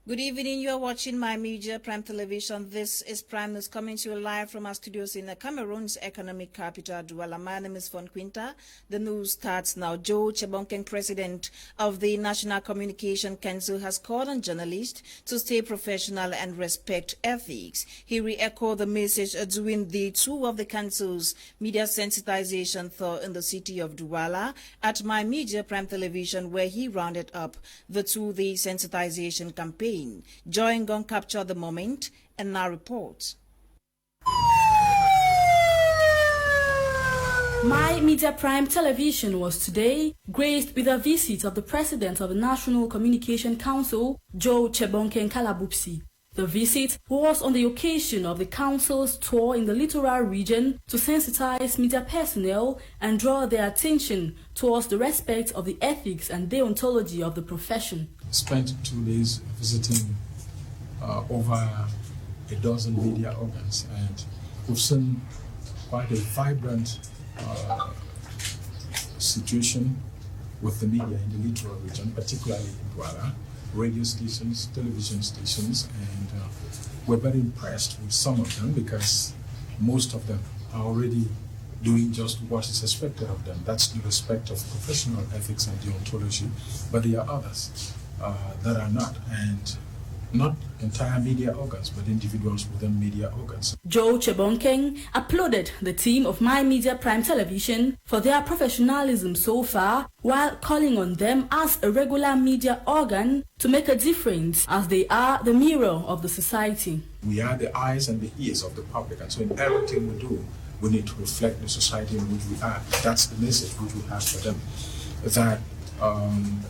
Good evening. You are watching My Media Prime Television. This is Prime News coming to you live from our studios in Cameroon's economic capital, Douala. My name is FON QUINTA. The news starts now. Joe Chebonkeng, president of the National Communication Council, has called on journalists to stay professional and respect ethics. He re-echoed the message during the tour of the council's media sensitization tour in the city of Douala at My Media Prime Television, where he rounded up the two-day sensitization campaign. Joy Ngong captured the moment and now reports. My Media Prime Television was today graced with a visit of the President of the National Communication Council, Joe Chebonkeng Kalabupsi. The visit was on the occasion of the Council's tour in the littoral region to sensitize media personnel and draw their attention towards the respect of the ethics and deontology of the profession. Spent 2 days visiting over a dozen media organs, and we've seen quite a vibrant situation with the media in the littoral region, particularly in Douala. Radio stations, television stations, and we're very impressed with some of them because most of them are already doing just what is expected of them. That's the respect of professional ethics and deontology. But there are others that are not, and not entire media organs, but individuals within media organs. Joe Chebonkeng applauded the team of My Media Prime Television for their professionalism so far, while calling on them as a regular media organ to make a difference, as they are the mirror of the society. We are the eyes and the ears of the public, and so in everything we do, we need to reflect the society in which we are. That's the message which we have for them, that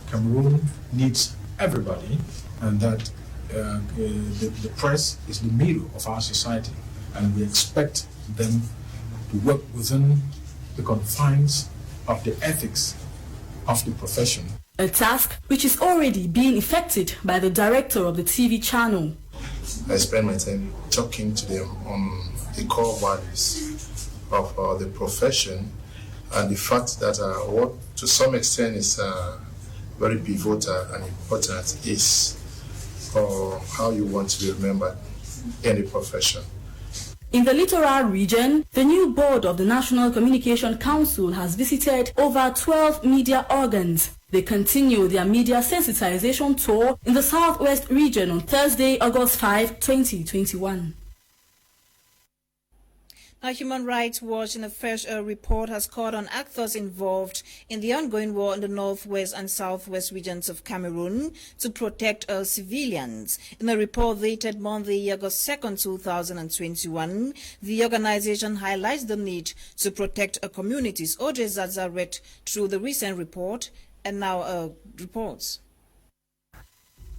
Cameroon needs everybody, and that the press is the mirror of our society, and we expect them to work within the confines of the ethics of the profession. A task which is already being effected by the director of the TV channel. I spend my time talking to them on the core values of the profession, and the fact that what to some extent is very pivotal and important is how you want to be remembered in the profession. In the littoral region, the new board of the National Communication Council has visited over 12 media organs. They continue their media sensitization tour in the southwest region on Thursday, August 5, 2021. Now, Human Rights Watch in a fresh report has called on actors involved in the ongoing war in the northwest and southwest regions of Cameroon to protect civilians. In a report dated Monday, August 2nd, 2021, the organization highlights the need to protect communities. Audrey Zaza read through the recent report and now reports.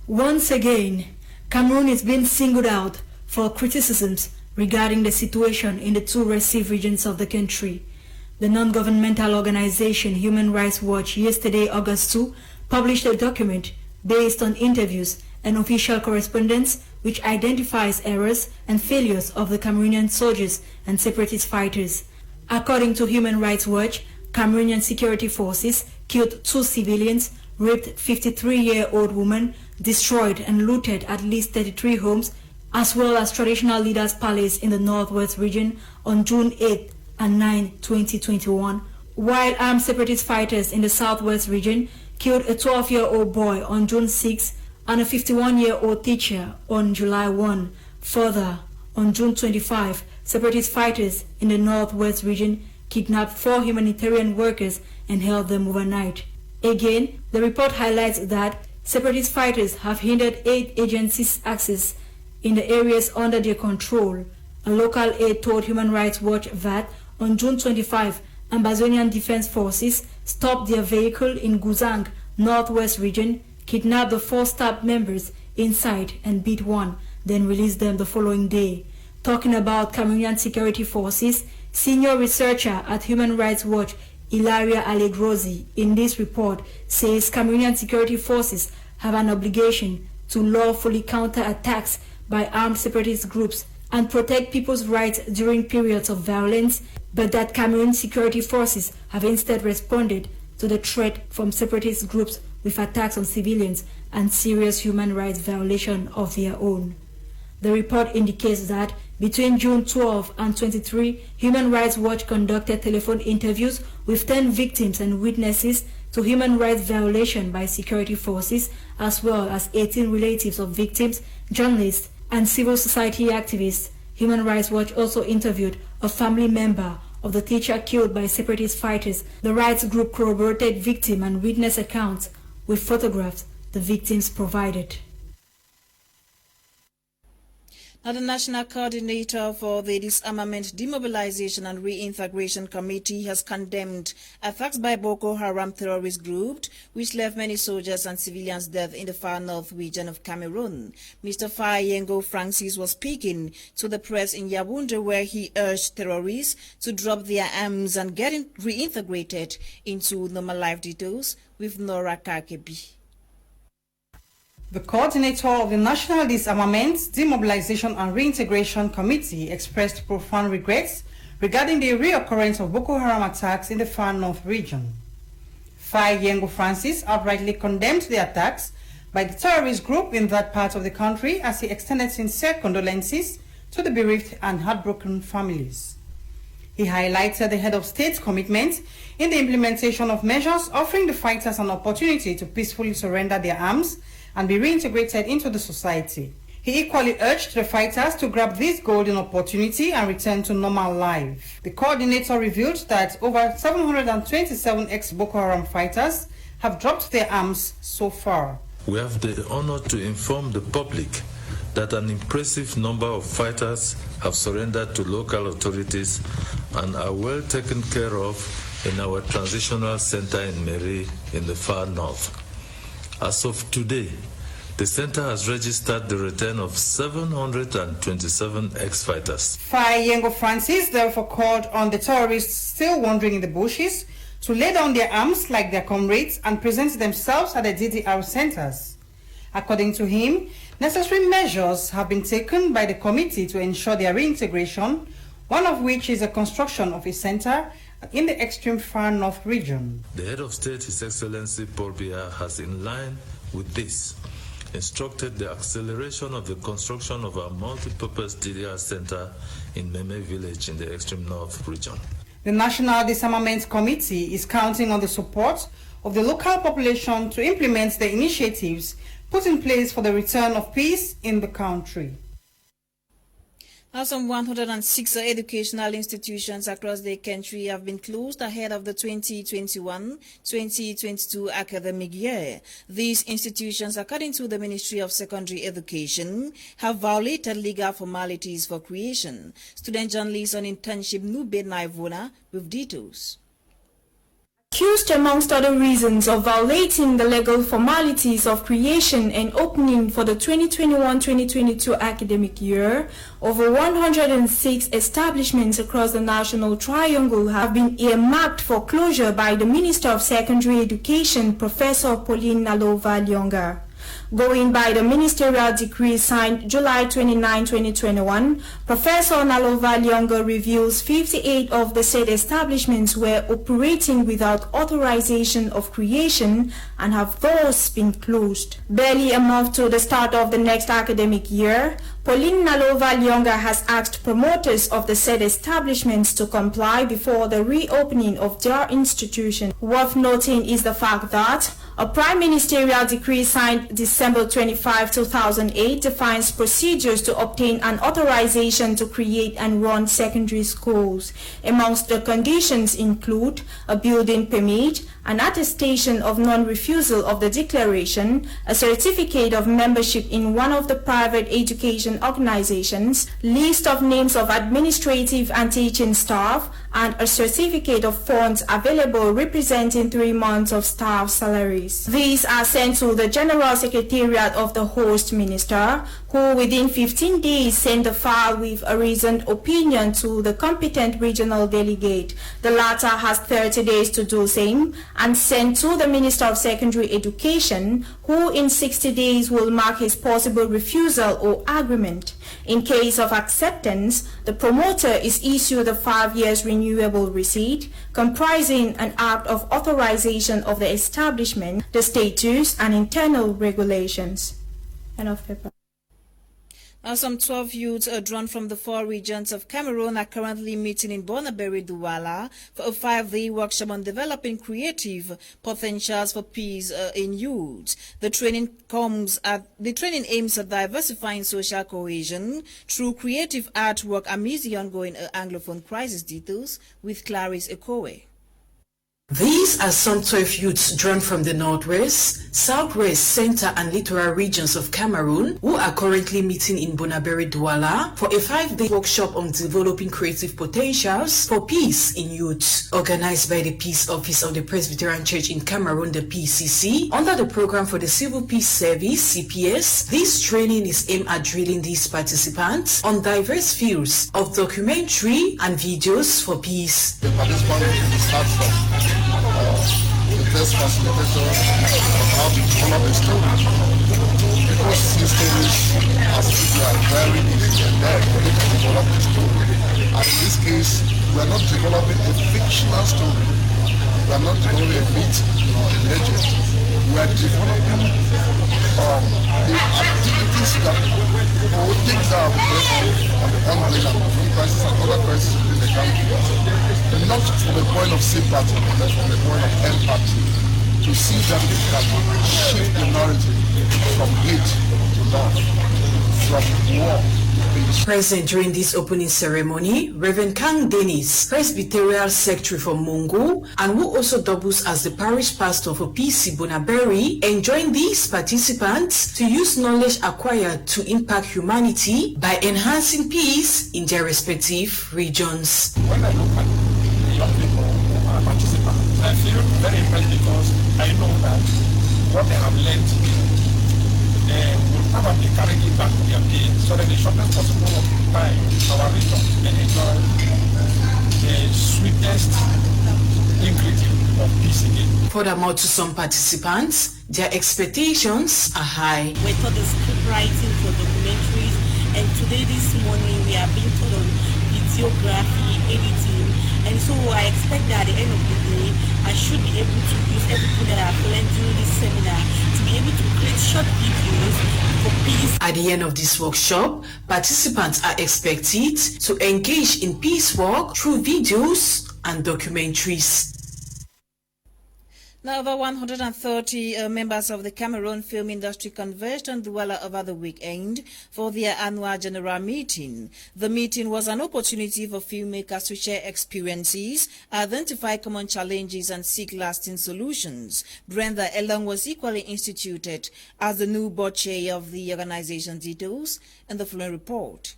Once again, Cameroon is being singled out for criticisms regarding the situation in the two receive regions of the country. The non-governmental organization Human Rights Watch yesterday, August 2, published a document based on interviews and official correspondence which identifies errors and failures of the Cameroonian soldiers and separatist fighters. According to Human Rights Watch, Cameroonian security forces killed 2 civilians, raped 53-year-old woman, destroyed and looted at least 33 homes, as well as traditional leaders' palace in the northwest region on June 8 and 9, 2021, while armed separatist fighters in the southwest region killed a 12-year-old boy on June 6 and a 51-year-old teacher on July 1. Further, on June 25, separatist fighters in the northwest region kidnapped 4 humanitarian workers and held them overnight. Again, the report highlights that separatist fighters have hindered aid agencies' access in the areas under their control. A local aide told Human Rights Watch that on June 25, Amazonian Defense Forces stopped their vehicle in Guzang, northwest region, kidnapped the 4 staff members inside and beat one, then released them the following day. Talking about Cameroonian security forces, senior researcher at Human Rights Watch, Ilaria Allegrosi, in this report says Cameroonian security forces have an obligation to lawfully counter attacks by armed separatist groups and protect people's rights during periods of violence, but that Cameroon security forces have instead responded to the threat from separatist groups with attacks on civilians and serious human rights violation of their own. The report indicates that between June 12 and 23, Human Rights Watch conducted telephone interviews with 10 victims and witnesses to human rights violation by security forces, as well as 18 relatives of victims, journalists, and civil society activists. Human Rights Watch also interviewed a family member of the teacher killed by separatist fighters. The rights group corroborated victim and witness accounts with photographs the victims provided. Now, the National Coordinator for the Disarmament, Demobilization and Reintegration Committee has condemned attacks by Boko Haram terrorist group, which left many soldiers and civilians dead in the far north region of Cameroon. Mr. Fayengo Francis was speaking to the press in Yaoundé, where he urged terrorists to drop their arms and get reintegrated into normal life. Details with Nora Kakebi. The coordinator of the National Disarmament, Demobilization and Reintegration Committee expressed profound regrets regarding the reoccurrence of Boko Haram attacks in the far north region. Fayengo Francis outrightly condemned the attacks by the terrorist group in that part of the country as he extended sincere condolences to the bereaved and heartbroken families. He highlighted the head of state's commitment in the implementation of measures offering the fighters an opportunity to peacefully surrender their arms and be reintegrated into the society. He equally urged the fighters to grab this golden opportunity and return to normal life. The coordinator revealed that over 727 ex-Boko Haram fighters have dropped their arms so far. We have the honor to inform the public that an impressive number of fighters have surrendered to local authorities and are well taken care of in our transitional center in Meri in the far north. As of today, the center has registered the return of 727 ex-fighters. Fayengo Francis therefore called on the terrorists still wandering in the bushes to lay down their arms like their comrades and present themselves at the DDR centers. According to him, necessary measures have been taken by the committee to ensure their reintegration, one of which is the construction of a center in the extreme far north region. The head of state, His Excellency Paul Biya, has in line with this instructed the acceleration of the construction of a multi-purpose DDR center in Meme village in the extreme north region. The National Disarmament Committee is counting on the support of the local population to implement the initiatives put in place for the return of peace in the country. Now, some 106 educational institutions across the country have been closed ahead of the 2021-2022 academic year. These institutions, according to the Ministry of Secondary Education, have violated legal formalities for creation. Student journalist on internship Nube Naivona with details. Accused amongst other reasons of violating the legal formalities of creation and opening for the 2021-2022 academic year, over 106 establishments across the National Triangle have been earmarked for closure by the Minister of Secondary Education, Professor Pauline Nalova-Lyonga. Going by the ministerial decree signed July 29, 2021, Professor Nalova-Lyonga reveals 58 of the said establishments were operating without authorization of creation and have thus been closed. Barely a month to the start of the next academic year, Pauline Nalova-Lyonga has asked promoters of the said establishments to comply before the reopening of their institution. Worth noting is the fact that a prime ministerial decree signed December 25, 2008 defines procedures to obtain an authorization to create and run secondary schools. Amongst the conditions include a building permit, an attestation of non-refusal of the declaration, a certificate of membership in one of the private education organizations, list of names of administrative and teaching staff, and a certificate of funds available representing 3 months of staff salaries. These are sent to the General Secretariat of the host minister, who within 15 days send the file with a reasoned opinion to the competent regional delegate. The latter has 30 days to do same and send to the Minister of Secondary Education, who in 60 days will mark his possible refusal or agreement. In case of acceptance, the promoter is issued a 5 years renewable receipt comprising an act of authorization of the establishment, the status and internal regulations. End of paper. Now, some 12 youths drawn from the 4 regions of Cameroon are currently meeting in Bonaberi, Douala for a 5-day workshop on developing creative potentials for peace in youth. The training aims at diversifying social cohesion through creative artwork amidst the ongoing Anglophone crisis. Details with Clarice Ekowe. These are some 12 youths drawn from the northwest, southwest, center and littoral regions of Cameroon who are currently meeting in Bonaberi, Douala for a 5-day workshop on developing creative potentials for peace in youth. Organized by the Peace Office of the Presbyterian Church in Cameroon, the PCC, under the Program for the Civil Peace Service, CPS, this training is aimed at drilling these participants on diverse fields of documentary and videos for peace. The participants start from the test facilitator how to develop a story. Because these stories as people are very easy and very quick to develop a story. And in this case, we are not developing a fictional story. We are not developing a myth or a legend. We are developing the activities that or things that are going on the ongoing and crisis and other crises in the country. Not from a point of sympathy, but from a point of empathy, to see that we can shift the narrative from hate to love, from war to peace. Present during this opening ceremony, Reverend Kang Dennis, Presbyterial Secretary for Mungu, and who also doubles as the parish pastor for PC Bonaberi, enjoined these participants to use knowledge acquired to impact humanity by enhancing peace in their respective regions. When I look at young people who are participants, I feel very impressed because I know that what they have learned will probably carry it back to their peers, so that in the shortest possible time our region can enjoy the sweetest ingredient of peace again. Furthermore, to some participants, their expectations are high. We're taught the script writing for documentaries, and today, this morning, we are being taught on videography, editing, and so I expect that at the end of the day, I should be able to use everything that I've learned during this seminar to be able to create short videos for peace. At the end of this workshop, participants are expected to engage in peace work through videos and documentaries. Now, over 130 members of the Cameroon film industry converged on Douala over the weekend for their annual general meeting. The meeting was an opportunity for filmmakers to share experiences, identify common challenges, and seek lasting solutions. Brenda Elong was equally instituted as the new board chair of the organization. Details in the following report.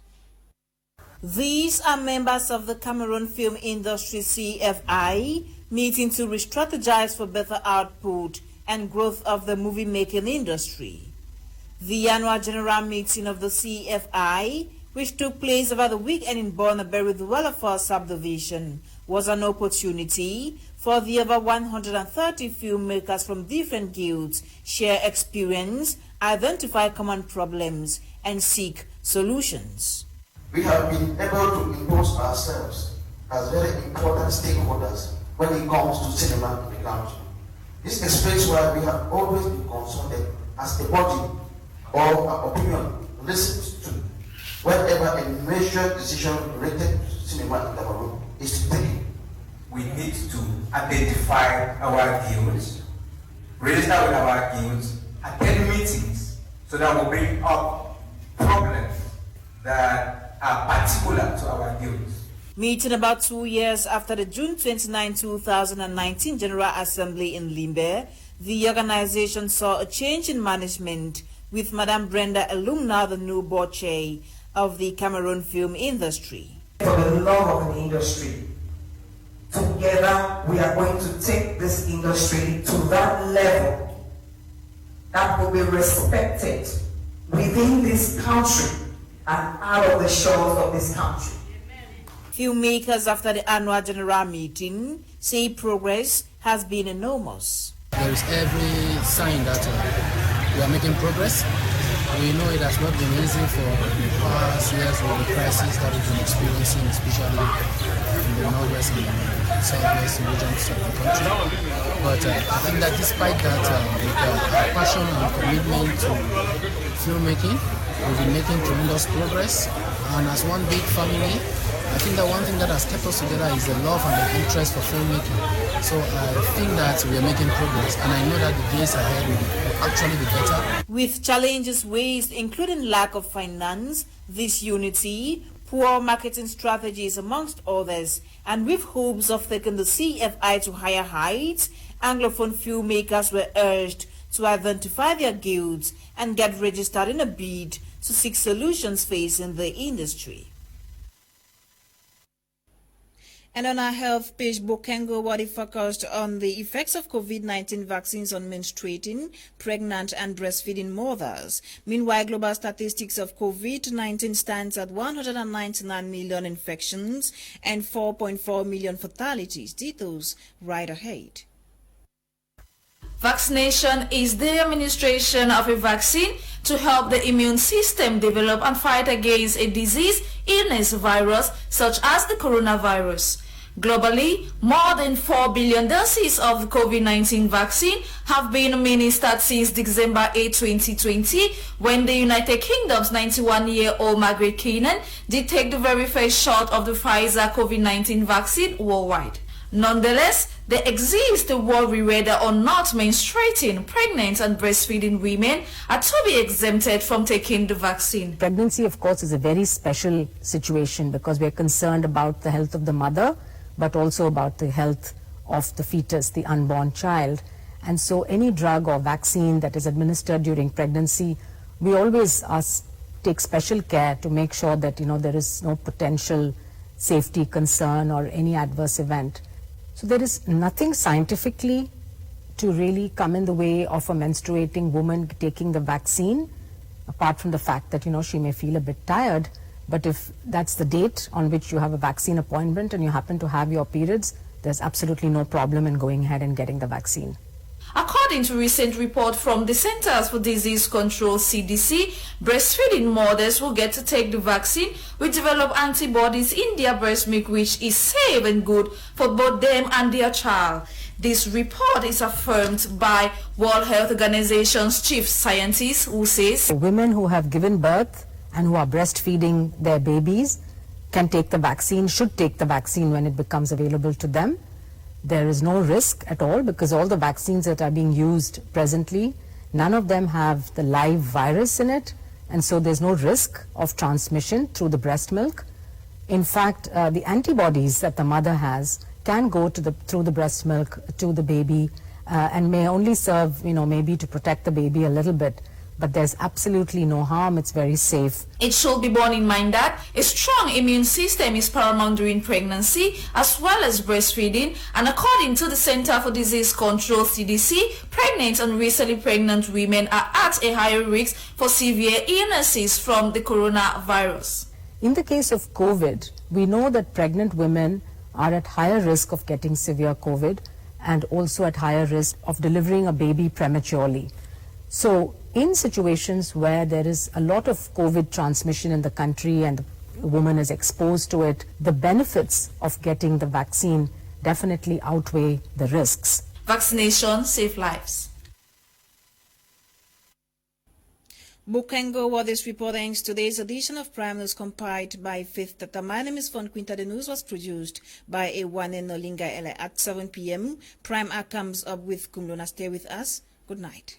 These are members of the Cameroon Film Industry CFI meeting to re-strategize for better output and growth of the movie-making industry. The annual general meeting of the CFI, which took place over the weekend in Bonaberi, Douala subdivision, was an opportunity for the over 130 filmmakers from different guilds share experience, identify common problems, and seek solutions. We have been able to impose ourselves as very important stakeholders when it comes to cinema in the country. This explains why we have always been consulted as a body or our opinion listened to whenever a major decision related to cinema in Cameroon is to take. We need to identify our guilds, register with our guilds, attend meetings so that we'll bring up problems that are particular to our guilds. Meeting about 2 years after the June 29, 2019 General Assembly in Limbe, the organization saw a change in management with Madam Brenda Elong, now the new board chair of the Cameroon film industry. For the love of the industry, together we are going to take this industry to that level that will be respected within this country and out of the shores of this country. Filmmakers after the annual general meeting say progress has been enormous. There is every sign that we are making progress. We know it has not been easy for the past years with the crisis that we've been experiencing, especially in the northwest and southwest regions of the country. But I think that despite that, with our passion and commitment to filmmaking, we've been making tremendous progress. And as one big family, I think that one thing that has kept us together is the love and the interest for filmmaking. So I think that we are making progress, and I know that the days ahead will actually be better. With challenges faced, including lack of finance, disunity, poor marketing strategies, amongst others, and with hopes of taking the CFI to higher heights, Anglophone filmmakers were urged to identify their guilds and get registered in a bid to seek solutions facing the industry. And on our health page, Bokengo Wadi focused on the effects of COVID-19 vaccines on menstruating, pregnant and breastfeeding mothers. Meanwhile, global statistics of COVID-19 stands at 199 million infections and 4.4 million fatalities. Details right ahead. Vaccination is the administration of a vaccine to help the immune system develop and fight against a disease, illness, virus such as the coronavirus. Globally, more than 4 billion doses of the COVID-19 vaccine have been administered since December 8, 2020, when the United Kingdom's 91-year-old Margaret Keenan did take the very first shot of the Pfizer COVID-19 vaccine worldwide. Nonetheless, there exists a worry whether or not menstruating, pregnant and breastfeeding women are to be exempted from taking the vaccine. Pregnancy, of course, is a very special situation because we are concerned about the health of the mother, but also about the health of the fetus, the unborn child. And so any drug or vaccine that is administered during pregnancy, we always take special care to make sure that, there is no potential safety concern or any adverse event. So there is nothing scientifically to really come in the way of a menstruating woman taking the vaccine, apart from the fact that, she may feel a bit tired. But if that's the date on which you have a vaccine appointment and you happen to have your periods, there's absolutely no problem in going ahead and getting the vaccine. According to a recent report from the Centers for Disease Control, CDC, breastfeeding mothers who get to take the vaccine will develop antibodies in their breast milk, which is safe and good for both them and their child. This report is affirmed by World Health Organization's chief scientist, who says women who have given birth and who are breastfeeding their babies can take the vaccine, should take the vaccine when it becomes available to them. There is no risk at all because all the vaccines that are being used presently, none of them have the live virus in it, and so there's no risk of transmission through the breast milk. In fact, the antibodies that the mother has can go through the breast milk to the baby and may only serve, maybe to protect the baby a little bit. But there's absolutely no harm. It's very safe. It should be borne in mind that a strong immune system is paramount during pregnancy as well as breastfeeding. And according to the Center for Disease Control, CDC, pregnant and recently pregnant women are at a higher risk for severe illnesses from the coronavirus. In the case of COVID, we know that pregnant women are at higher risk of getting severe COVID and also at higher risk of delivering a baby prematurely. So in situations where there is a lot of COVID transmission in the country and the woman is exposed to it, the benefits of getting the vaccine definitely outweigh the risks. Vaccination saves lives. Bukengo was this report ends today's edition of Prime News compiled by Fifth Tata. My name is FON QUINTA. The news was produced by EWANE NOLINGA at 7 p.m. Prime comes up with Kumlona. Stay with us. Good night.